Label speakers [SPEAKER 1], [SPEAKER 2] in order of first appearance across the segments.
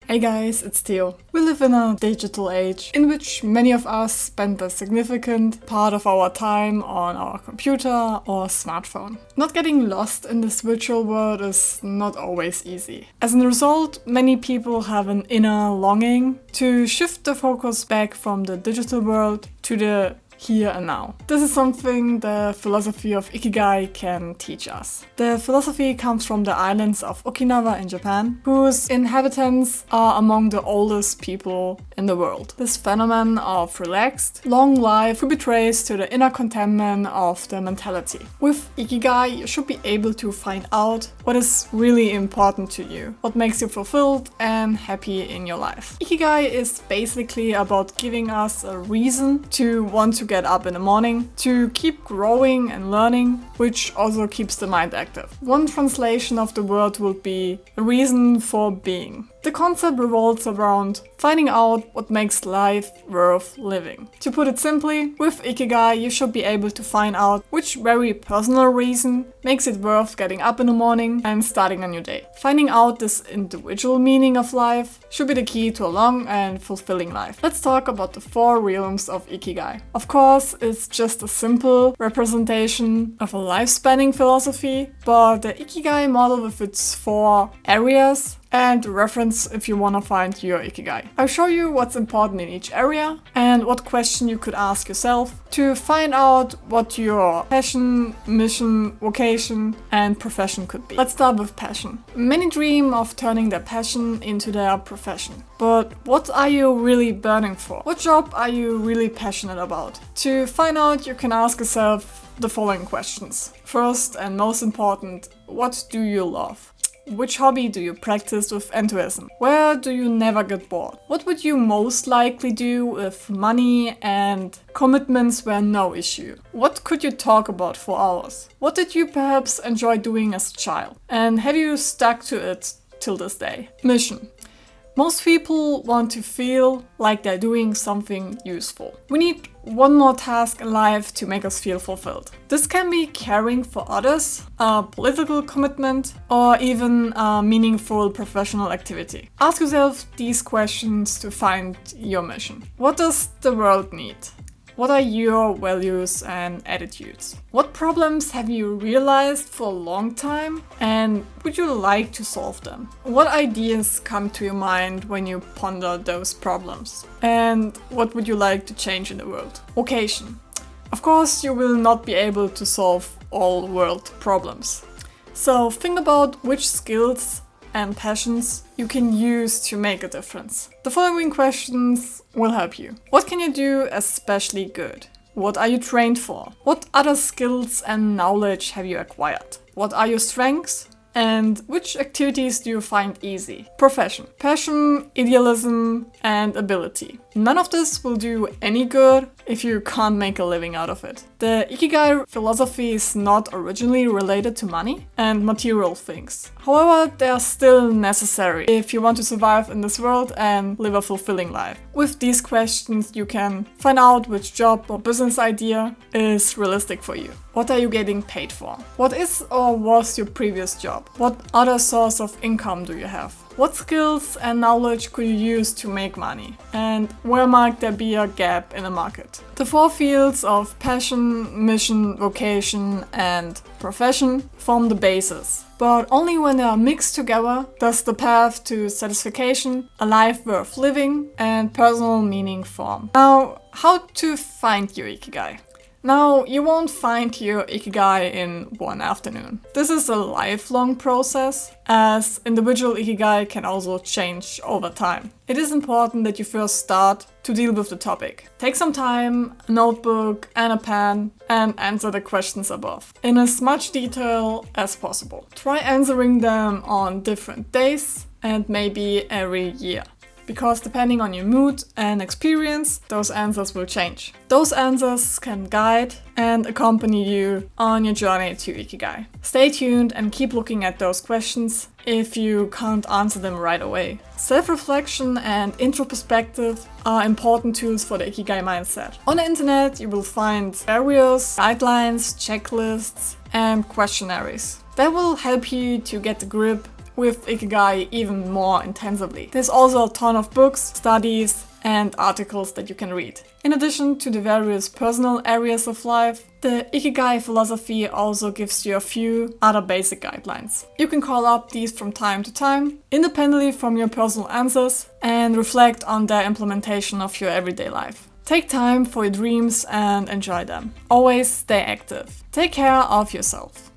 [SPEAKER 1] Hey guys, it's Theo. We live in a digital age in which many of us spend a significant part of our time on our computer or smartphone. Not getting lost in this virtual world is not always easy. As a result, many people have an inner longing to shift the focus back from the digital world to the here and now. This is something the philosophy of Ikigai can teach us. The philosophy comes from the islands of Okinawa in Japan, whose inhabitants are among the oldest people in the world. This phenomenon of relaxed, long life could be traced to the inner contentment of the mentality. With Ikigai, you should be able to find out what is really important to you, what makes you fulfilled and happy in your life. Ikigai is basically about giving us a reason to want to get up in the morning, to keep growing and learning, which also keeps the mind active. One translation of the word would be a reason for being. The concept revolves around finding out what makes life worth living. To put it simply, with Ikigai you should be able to find out which very personal reason makes it worth getting up in the morning and starting a new day. Finding out this individual meaning of life should be the key to a long and fulfilling life. Let's talk about the 4 realms of Ikigai. Of course, it's just a simple representation of a life-spanning philosophy, but the Ikigai model with its 4 areas and reference if you want to find your Ikigai. I'll show you what's important in each area and what question you could ask yourself to find out what your passion, mission, vocation and profession could be. Let's start with passion. Many dream of turning their passion into their profession. But what are you really burning for? What job are you really passionate about? To find out, you can ask yourself the following questions. First and most important, what do you love? Which hobby do you practice with enthusiasm? Where do you never get bored? What would you most likely do if money and commitments were no issue? What could you talk about for hours? What did you perhaps enjoy doing as a child? And have you stuck to it till this day? Mission. Most people want to feel like they're doing something useful. We need one more task in life to make us feel fulfilled. This can be caring for others, a political commitment, or even a meaningful professional activity. Ask yourself these questions to find your mission. What does the world need? What are your values and attitudes? What problems have you realized for a long time and would you like to solve them? What ideas come to your mind when you ponder those problems? And what would you like to change in the world? Vocation. Of course, you will not be able to solve all world problems. So think about which skills and passions you can use to make a difference. The following questions will help you. What can you do especially good? What are you trained for? What other skills and knowledge have you acquired? What are your strengths? And which activities do you find easy? Profession, passion, idealism, and ability. None of this will do any good if you can't make a living out of it. The Ikigai philosophy is not originally related to money and material things. However, they are still necessary if you want to survive in this world and live a fulfilling life. With these questions, you can find out which job or business idea is realistic for you. What are you getting paid for? What is or was your previous job? What other source of income do you have? What skills and knowledge could you use to make money? And where might there be a gap in the market? The 4 fields of passion, mission, vocation, and profession form the basis. But only when they are mixed together does the path to satisfaction, a life worth living, and personal meaning form. Now, how to find your Ikigai? Now, you won't find your Ikigai in one afternoon. This is a lifelong process, as individual Ikigai can also change over time. It is important that you first start to deal with the topic. Take some time, a notebook and a pen, and answer the questions above in as much detail as possible. Try answering them on different days and maybe every year, because depending on your mood and experience, those answers will change. Those answers can guide and accompany you on your journey to Ikigai. Stay tuned and keep looking at those questions if you can't answer them right away. Self-reflection and introspective are important tools for the Ikigai mindset. On the internet, you will find various guidelines, checklists, and questionnaires that will help you to get a grip with Ikigai even more intensively. There's also a ton of books, studies, and articles that you can read. In addition to the various personal areas of life, the Ikigai philosophy also gives you a few other basic guidelines. You can call up these from time to time, independently from your personal answers, and reflect on their implementation of your everyday life. Take time for your dreams and enjoy them. Always stay active. Take care of yourself.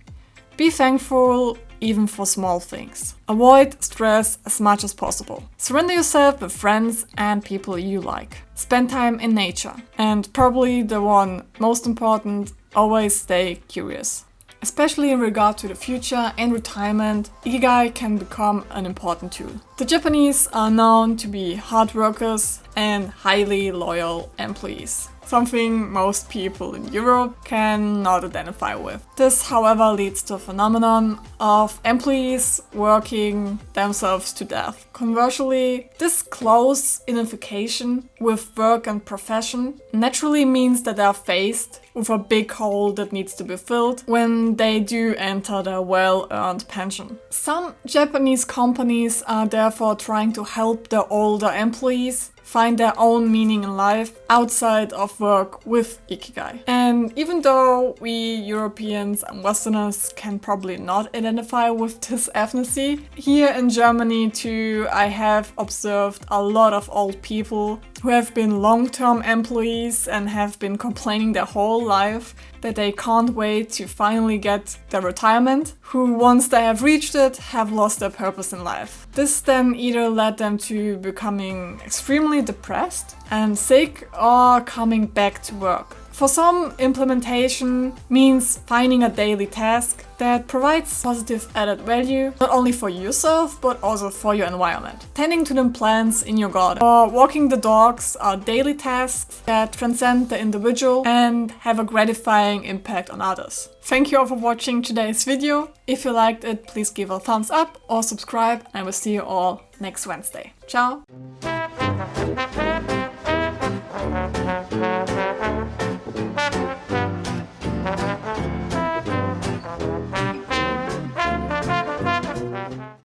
[SPEAKER 1] Be thankful even for small things. Avoid stress as much as possible. Surrender yourself with friends and people you like. Spend time in nature. And probably the one most important, always stay curious. Especially in regard to the future and retirement, Ikigai can become an important tool. The Japanese are known to be hard workers and highly loyal employees. Something most people in Europe cannot identify with. This, however, leads to a phenomenon of employees working themselves to death. Conversely, this close identification with work and profession naturally means that they are faced with a big hole that needs to be filled when they do enter their well-earned pension. Some Japanese companies are therefore trying to help their older employees find their own meaning in life outside of work with Ikigai. And even though we Europeans and Westerners can probably not identify with this ethnicity, here in Germany too, I have observed a lot of old people who have been long-term employees and have been complaining their whole life that they can't wait to finally get their retirement, who once they have reached it, have lost their purpose in life. This then either led them to becoming extremely depressed and sick or coming back to work. For some, implementation means finding a daily task that provides positive added value, not only for yourself, but also for your environment. Tending to the plants in your garden or walking the dogs are daily tasks that transcend the individual and have a gratifying impact on others. Thank you all for watching today's video. If you liked it, please give a thumbs up or subscribe, and I will see you all next Wednesday. Ciao!